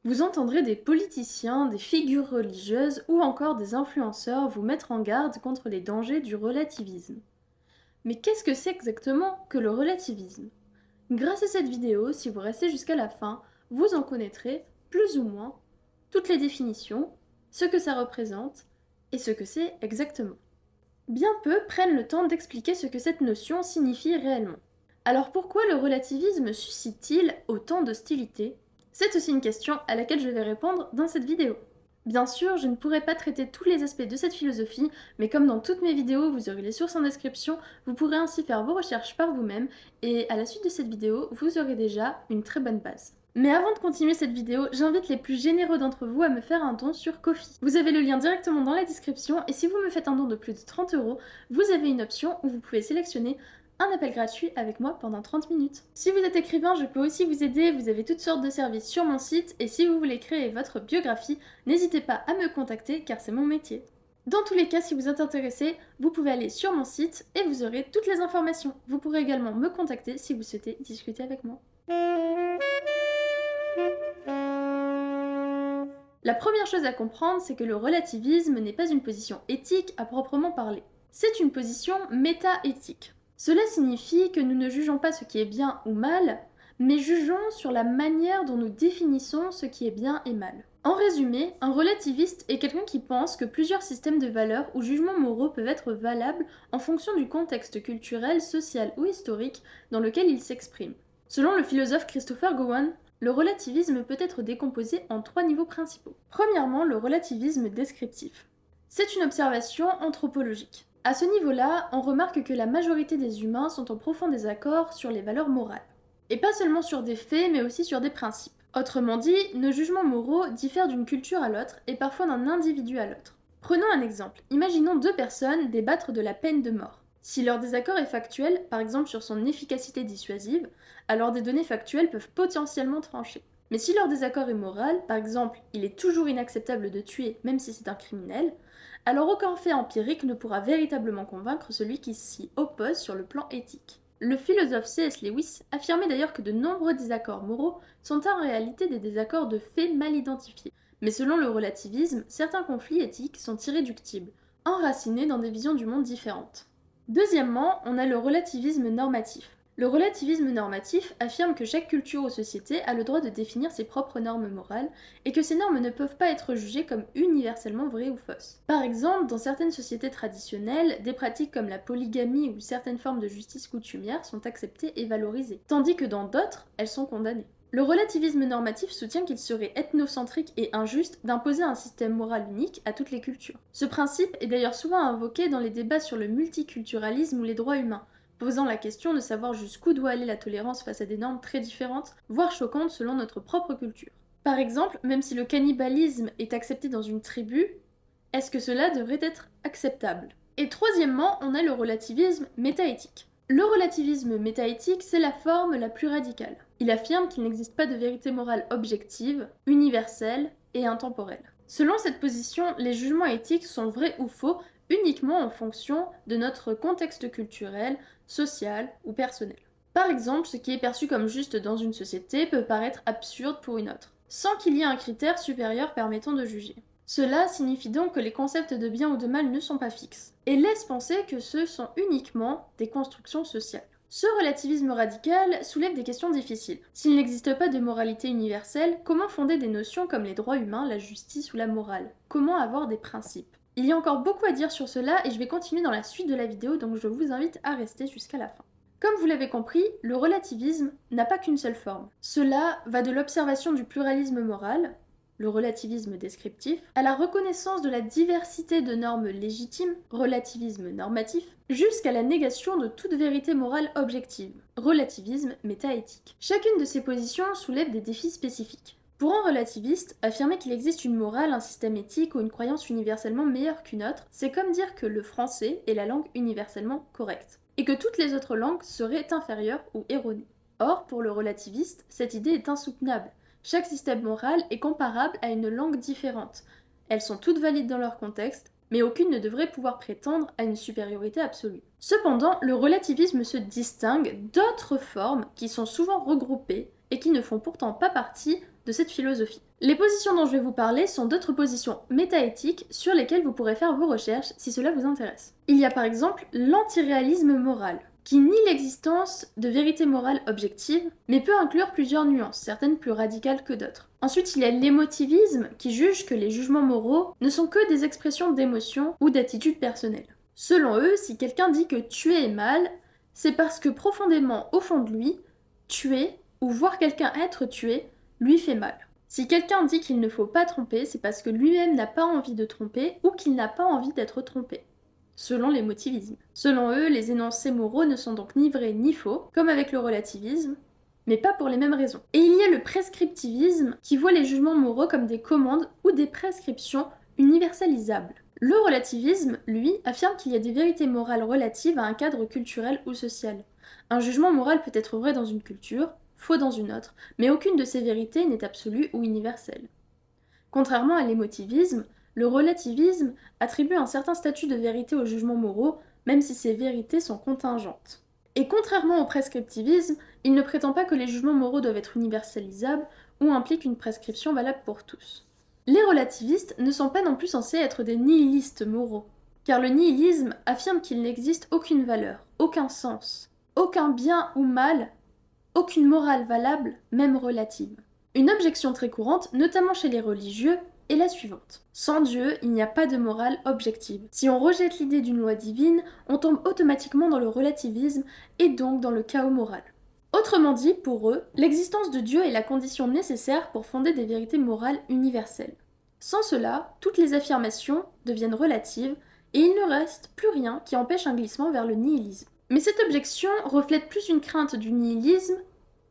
Vous entendrez des politiciens, des figures religieuses ou encore des influenceurs vous mettre en garde contre les dangers du relativisme. Mais qu'est-ce que c'est exactement que le relativisme? Grâce à cette vidéo, si vous restez jusqu'à la fin, vous en connaîtrez plus ou moins toutes les définitions, ce que ça représente et ce que c'est exactement. Bien peu prennent le temps d'expliquer ce que cette notion signifie réellement. Alors pourquoi le relativisme suscite-t-il autant d'hostilité? C'est aussi une question à laquelle je vais répondre dans cette vidéo. Bien sûr, je ne pourrai pas traiter tous les aspects de cette philosophie, mais comme dans toutes mes vidéos, vous aurez les sources en description, vous pourrez ainsi faire vos recherches par vous-même, et à la suite de cette vidéo, vous aurez déjà une très bonne base. Mais avant de continuer cette vidéo, j'invite les plus généreux d'entre vous à me faire un don sur Ko-fi. Vous avez le lien directement dans la description, et si vous me faites un don de plus de 30 €, vous avez une option où vous pouvez sélectionner un appel gratuit avec moi pendant 30 minutes. Si vous êtes écrivain, je peux aussi vous aider, vous avez toutes sortes de services sur mon site, et si vous voulez créer votre biographie, n'hésitez pas à me contacter car c'est mon métier. Dans tous les cas, si vous êtes intéressé, vous pouvez aller sur mon site et vous aurez toutes les informations. Vous pourrez également me contacter si vous souhaitez discuter avec moi. La première chose à comprendre, c'est que le relativisme n'est pas une position éthique à proprement parler. C'est une position méta-éthique. Cela signifie que nous ne jugeons pas ce qui est bien ou mal, mais jugeons sur la manière dont nous définissons ce qui est bien et mal. En résumé, un relativiste est quelqu'un qui pense que plusieurs systèmes de valeurs ou jugements moraux peuvent être valables en fonction du contexte culturel, social ou historique dans lequel il s'exprime. Selon le philosophe Christopher Gowan, le relativisme peut être décomposé en 3 niveaux principaux. Premièrement, le relativisme descriptif. C'est une observation anthropologique. À ce niveau-là, on remarque que la majorité des humains sont en profond désaccord sur les valeurs morales. Et pas seulement sur des faits, mais aussi sur des principes. Autrement dit, nos jugements moraux diffèrent d'une culture à l'autre et parfois d'un individu à l'autre. Prenons un exemple. Imaginons 2 personnes débattre de la peine de mort. Si leur désaccord est factuel, par exemple sur son efficacité dissuasive, alors des données factuelles peuvent potentiellement trancher. Mais si leur désaccord est moral, par exemple il est toujours inacceptable de tuer même si c'est un criminel, alors aucun fait empirique ne pourra véritablement convaincre celui qui s'y oppose sur le plan éthique. Le philosophe C.S. Lewis affirmait d'ailleurs que de nombreux désaccords moraux sont en réalité des désaccords de faits mal identifiés. Mais selon le relativisme, certains conflits éthiques sont irréductibles, enracinés dans des visions du monde différentes. Deuxièmement, on a le relativisme normatif. Le relativisme normatif affirme que chaque culture ou société a le droit de définir ses propres normes morales et que ces normes ne peuvent pas être jugées comme universellement vraies ou fausses. Par exemple, dans certaines sociétés traditionnelles, des pratiques comme la polygamie ou certaines formes de justice coutumière sont acceptées et valorisées, tandis que dans d'autres, elles sont condamnées. Le relativisme normatif soutient qu'il serait ethnocentrique et injuste d'imposer un système moral unique à toutes les cultures. Ce principe est d'ailleurs souvent invoqué dans les débats sur le multiculturalisme ou les droits humains, posant la question de savoir jusqu'où doit aller la tolérance face à des normes très différentes, voire choquantes selon notre propre culture. Par exemple, même si le cannibalisme est accepté dans une tribu, est-ce que cela devrait être acceptable? Et troisièmement, on a le relativisme métaéthique. Le relativisme métaéthique, c'est la forme la plus radicale. Il affirme qu'il n'existe pas de vérité morale objective, universelle et intemporelle. Selon cette position, les jugements éthiques sont vrais ou faux uniquement en fonction de notre contexte culturel, social ou personnel. Par exemple, ce qui est perçu comme juste dans une société peut paraître absurde pour une autre, sans qu'il y ait un critère supérieur permettant de juger. Cela signifie donc que les concepts de bien ou de mal ne sont pas fixes, et laisse penser que ce sont uniquement des constructions sociales. Ce relativisme radical soulève des questions difficiles. S'il n'existe pas de moralité universelle, comment fonder des notions comme les droits humains, la justice ou la morale? Comment avoir des principes? Il y a encore beaucoup à dire sur cela et je vais continuer dans la suite de la vidéo, donc je vous invite à rester jusqu'à la fin. Comme vous l'avez compris, le relativisme n'a pas qu'une seule forme. Cela va de l'observation du pluralisme moral, le relativisme descriptif, à la reconnaissance de la diversité de normes légitimes, relativisme normatif, jusqu'à la négation de toute vérité morale objective, relativisme métaéthique. Chacune de ces positions soulève des défis spécifiques. Pour un relativiste, affirmer qu'il existe une morale, un système éthique ou une croyance universellement meilleure qu'une autre, c'est comme dire que le français est la langue universellement correcte, et que toutes les autres langues seraient inférieures ou erronées. Or, pour le relativiste, cette idée est insoutenable. Chaque système moral est comparable à une langue différente. Elles sont toutes valides dans leur contexte, mais aucune ne devrait pouvoir prétendre à une supériorité absolue. Cependant, le relativisme se distingue d'autres formes qui sont souvent regroupées et qui ne font pourtant pas partie de cette philosophie. Les positions dont je vais vous parler sont d'autres positions métaéthiques sur lesquelles vous pourrez faire vos recherches si cela vous intéresse. Il y a par exemple l'antiréalisme moral, qui nie l'existence de vérité morale objective, mais peut inclure plusieurs nuances, certaines plus radicales que d'autres. Ensuite, il y a l'émotivisme, qui juge que les jugements moraux ne sont que des expressions d'émotions ou d'attitudes personnelles. Selon eux, si quelqu'un dit que tuer est mal, c'est parce que profondément au fond de lui, tuer ou voir quelqu'un être tué lui fait mal. Si quelqu'un dit qu'il ne faut pas tromper, c'est parce que lui-même n'a pas envie de tromper ou qu'il n'a pas envie d'être trompé, selon l'émotivisme. Selon eux, les énoncés moraux ne sont donc ni vrais ni faux, comme avec le relativisme, mais pas pour les mêmes raisons. Et il y a le prescriptivisme, qui voit les jugements moraux comme des commandes ou des prescriptions universalisables. Le relativisme, lui, affirme qu'il y a des vérités morales relatives à un cadre culturel ou social. Un jugement moral peut être vrai dans une culture, faux dans une autre, mais aucune de ces vérités n'est absolue ou universelle. Contrairement à l'émotivisme, le relativisme attribue un certain statut de vérité aux jugements moraux, même si ces vérités sont contingentes. Et contrairement au prescriptivisme, il ne prétend pas que les jugements moraux doivent être universalisables ou impliquent une prescription valable pour tous. Les relativistes ne sont pas non plus censés être des nihilistes moraux, car le nihilisme affirme qu'il n'existe aucune valeur, aucun sens, aucun bien ou mal, aucune morale valable, même relative. Une objection très courante, notamment chez les religieux, est la suivante. Sans Dieu, il n'y a pas de morale objective. Si on rejette l'idée d'une loi divine, on tombe automatiquement dans le relativisme et donc dans le chaos moral. Autrement dit, pour eux, l'existence de Dieu est la condition nécessaire pour fonder des vérités morales universelles. Sans cela, toutes les affirmations deviennent relatives et il ne reste plus rien qui empêche un glissement vers le nihilisme. Mais cette objection reflète plus une crainte du nihilisme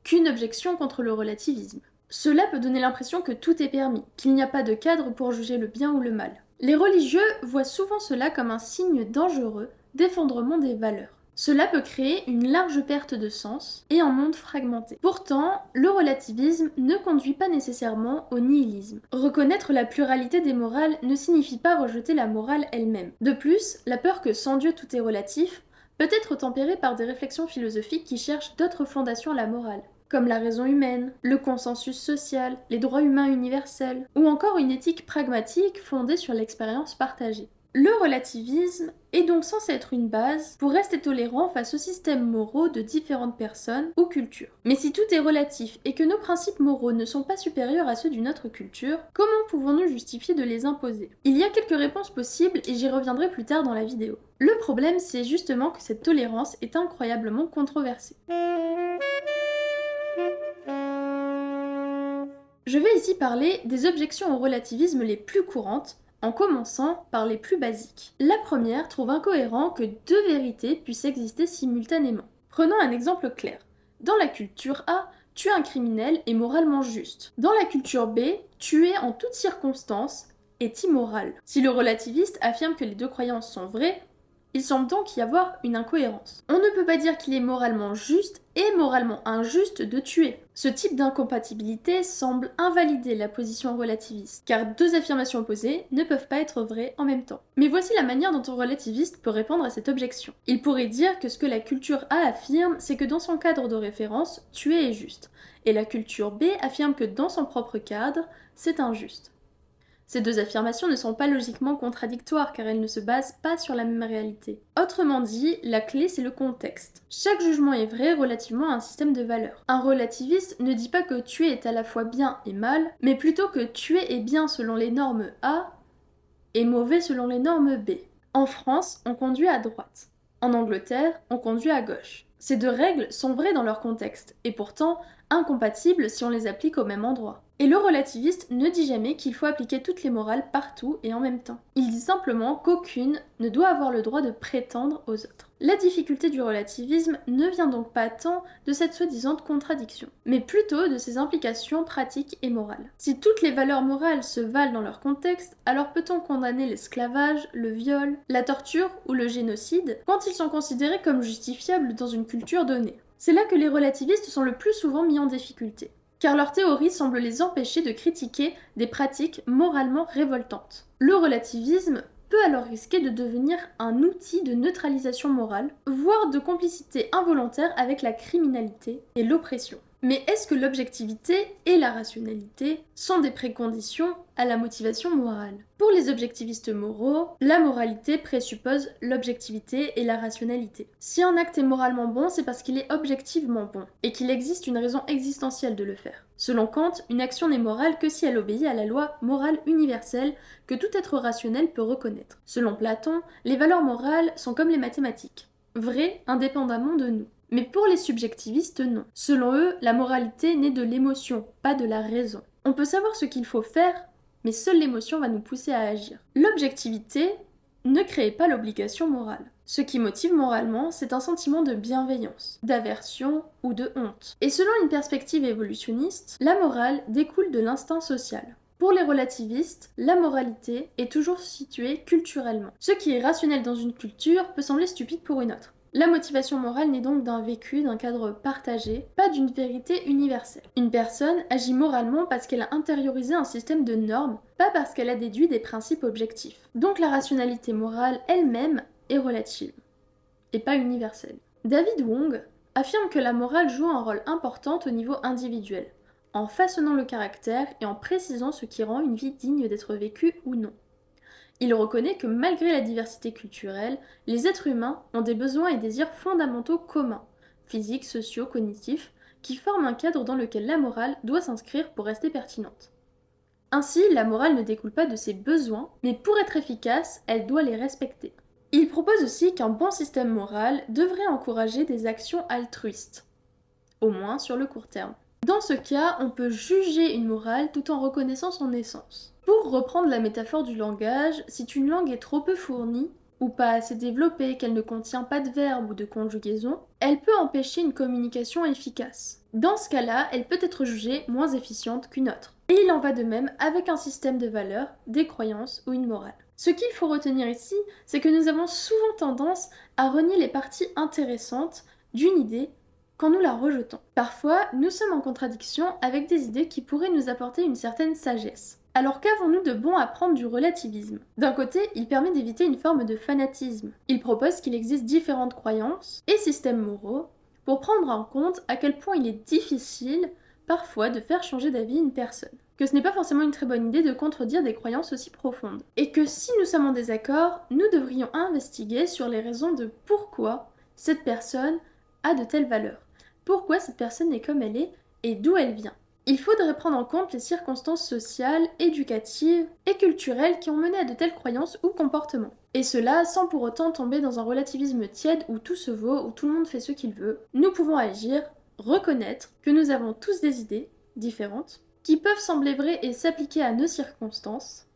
qu'une objection contre le relativisme. Cela peut donner l'impression que tout est permis, qu'il n'y a pas de cadre pour juger le bien ou le mal. Les religieux voient souvent cela comme un signe dangereux d'effondrement des valeurs. Cela peut créer une large perte de sens et un monde fragmenté. Pourtant, le relativisme ne conduit pas nécessairement au nihilisme. Reconnaître la pluralité des morales ne signifie pas rejeter la morale elle-même. De plus, la peur que sans Dieu tout est relatif peut être tempérée par des réflexions philosophiques qui cherchent d'autres fondations à la morale, comme la raison humaine, le consensus social, les droits humains universels, ou encore une éthique pragmatique fondée sur l'expérience partagée. Le relativisme est donc censé être une base pour rester tolérant face aux systèmes moraux de différentes personnes ou cultures. Mais si tout est relatif et que nos principes moraux ne sont pas supérieurs à ceux d'une autre culture, comment pouvons-nous justifier de les imposer? Il y a quelques réponses possibles et j'y reviendrai plus tard dans la vidéo. Le problème, c'est justement que cette tolérance est incroyablement controversée. Je vais ici parler des objections au relativisme les plus courantes, en commençant par les plus basiques. La première trouve incohérent que deux vérités puissent exister simultanément. Prenons un exemple clair. Dans la culture A, tuer un criminel est moralement juste. Dans la culture B, tuer en toutes circonstances est immoral. Si le relativiste affirme que les deux croyances sont vraies, il semble donc y avoir une incohérence. On ne peut pas dire qu'il est moralement juste et moralement injuste de tuer. Ce type d'incompatibilité semble invalider la position relativiste, car deux affirmations opposées ne peuvent pas être vraies en même temps. Mais voici la manière dont un relativiste peut répondre à cette objection. Il pourrait dire que ce que la culture A affirme, c'est que dans son cadre de référence, tuer est juste, et la culture B affirme que dans son propre cadre, c'est injuste. Ces deux affirmations ne sont pas logiquement contradictoires car elles ne se basent pas sur la même réalité. Autrement dit, la clé c'est le contexte. Chaque jugement est vrai relativement à un système de valeurs. Un relativiste ne dit pas que tuer est à la fois bien et mal, mais plutôt que tuer est bien selon les normes A et mauvais selon les normes B. En France, on conduit à droite. En Angleterre, on conduit à gauche. Ces deux règles sont vraies dans leur contexte, et pourtant incompatibles si on les applique au même endroit. Et le relativiste ne dit jamais qu'il faut appliquer toutes les morales partout et en même temps. Il dit simplement qu'aucune ne doit avoir le droit de prétendre aux autres. La difficulté du relativisme ne vient donc pas tant de cette soi-disant contradiction, mais plutôt de ses implications pratiques et morales. Si toutes les valeurs morales se valent dans leur contexte, alors peut-on condamner l'esclavage, le viol, la torture ou le génocide quand ils sont considérés comme justifiables dans une culture donnée? C'est là que les relativistes sont le plus souvent mis en difficulté, car leur théorie semble les empêcher de critiquer des pratiques moralement révoltantes. Le relativisme peut alors risquer de devenir un outil de neutralisation morale, voire de complicité involontaire avec la criminalité et l'oppression. Mais est-ce que l'objectivité et la rationalité sont des préconditions à la motivation morale? Pour les objectivistes moraux, la moralité présuppose l'objectivité et la rationalité. Si un acte est moralement bon, c'est parce qu'il est objectivement bon, et qu'il existe une raison existentielle de le faire. Selon Kant, une action n'est morale que si elle obéit à la loi morale universelle que tout être rationnel peut reconnaître. Selon Platon, les valeurs morales sont comme les mathématiques, vraies indépendamment de nous. Mais pour les subjectivistes, non. Selon eux, la moralité naît de l'émotion, pas de la raison. On peut savoir ce qu'il faut faire, mais seule l'émotion va nous pousser à agir. L'objectivité ne crée pas l'obligation morale. Ce qui motive moralement, c'est un sentiment de bienveillance, d'aversion ou de honte. Et selon une perspective évolutionniste, la morale découle de l'instinct social. Pour les relativistes, la moralité est toujours située culturellement. Ce qui est rationnel dans une culture peut sembler stupide pour une autre. La motivation morale naît donc d'un vécu, d'un cadre partagé, pas d'une vérité universelle. Une personne agit moralement parce qu'elle a intériorisé un système de normes, pas parce qu'elle a déduit des principes objectifs. Donc la rationalité morale elle-même est relative, et pas universelle. David Wong affirme que la morale joue un rôle important au niveau individuel, en façonnant le caractère et en précisant ce qui rend une vie digne d'être vécue ou non. Il reconnaît que malgré la diversité culturelle, les êtres humains ont des besoins et désirs fondamentaux communs, physiques, sociaux, cognitifs, qui forment un cadre dans lequel la morale doit s'inscrire pour rester pertinente. Ainsi, la morale ne découle pas de ses besoins, mais pour être efficace, elle doit les respecter. Il propose aussi qu'un bon système moral devrait encourager des actions altruistes, au moins sur le court terme. Dans ce cas, on peut juger une morale tout en reconnaissant son essence. Pour reprendre la métaphore du langage, si une langue est trop peu fournie, ou pas assez développée, qu'elle ne contient pas de verbe ou de conjugaison, elle peut empêcher une communication efficace. Dans ce cas-là, elle peut être jugée moins efficiente qu'une autre. Et il en va de même avec un système de valeurs, des croyances ou une morale. Ce qu'il faut retenir ici, c'est que nous avons souvent tendance à renier les parties intéressantes d'une idée quand nous la rejetons. Parfois, nous sommes en contradiction avec des idées qui pourraient nous apporter une certaine sagesse. Alors qu'avons-nous de bon à prendre du relativisme? D'un côté, il permet d'éviter une forme de fanatisme. Il propose qu'il existe différentes croyances et systèmes moraux pour prendre en compte à quel point il est difficile, parfois, de faire changer d'avis une personne. Que ce n'est pas forcément une très bonne idée de contredire des croyances aussi profondes. Et que si nous sommes en désaccord, nous devrions investiguer sur les raisons de pourquoi cette personne a de telles valeurs. Pourquoi cette personne est comme elle est et d'où elle vient. Il faudrait prendre en compte les circonstances sociales, éducatives et culturelles qui ont mené à de telles croyances ou comportements. Et cela sans pour autant tomber dans un relativisme tiède où tout se vaut, où tout le monde fait ce qu'il veut. Nous pouvons agir, reconnaître que nous avons tous des idées différentes, qui peuvent sembler vraies et s'appliquer à nos circonstances,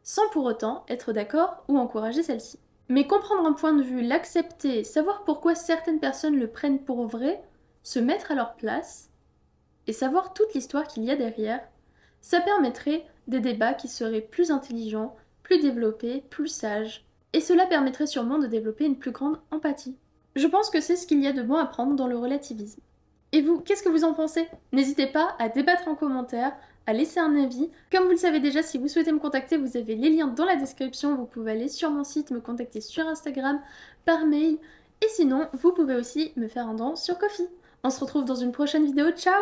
sans pour autant être d'accord ou encourager celles-ci. Mais comprendre un point de vue, l'accepter, savoir pourquoi certaines personnes le prennent pour vrai, se mettre à leur place, et savoir toute l'histoire qu'il y a derrière, ça permettrait des débats qui seraient plus intelligents, plus développés, plus sages, et cela permettrait sûrement de développer une plus grande empathie. Je pense que c'est ce qu'il y a de bon à prendre dans le relativisme. Et vous, qu'est-ce que vous en pensez? N'hésitez pas à débattre en commentaire, à laisser un avis. Comme vous le savez déjà, si vous souhaitez me contacter, vous avez les liens dans la description, vous pouvez aller sur mon site, me contacter sur Instagram, par mail, et sinon, vous pouvez aussi me faire un don sur Ko-fi. On se retrouve dans une prochaine vidéo, ciao!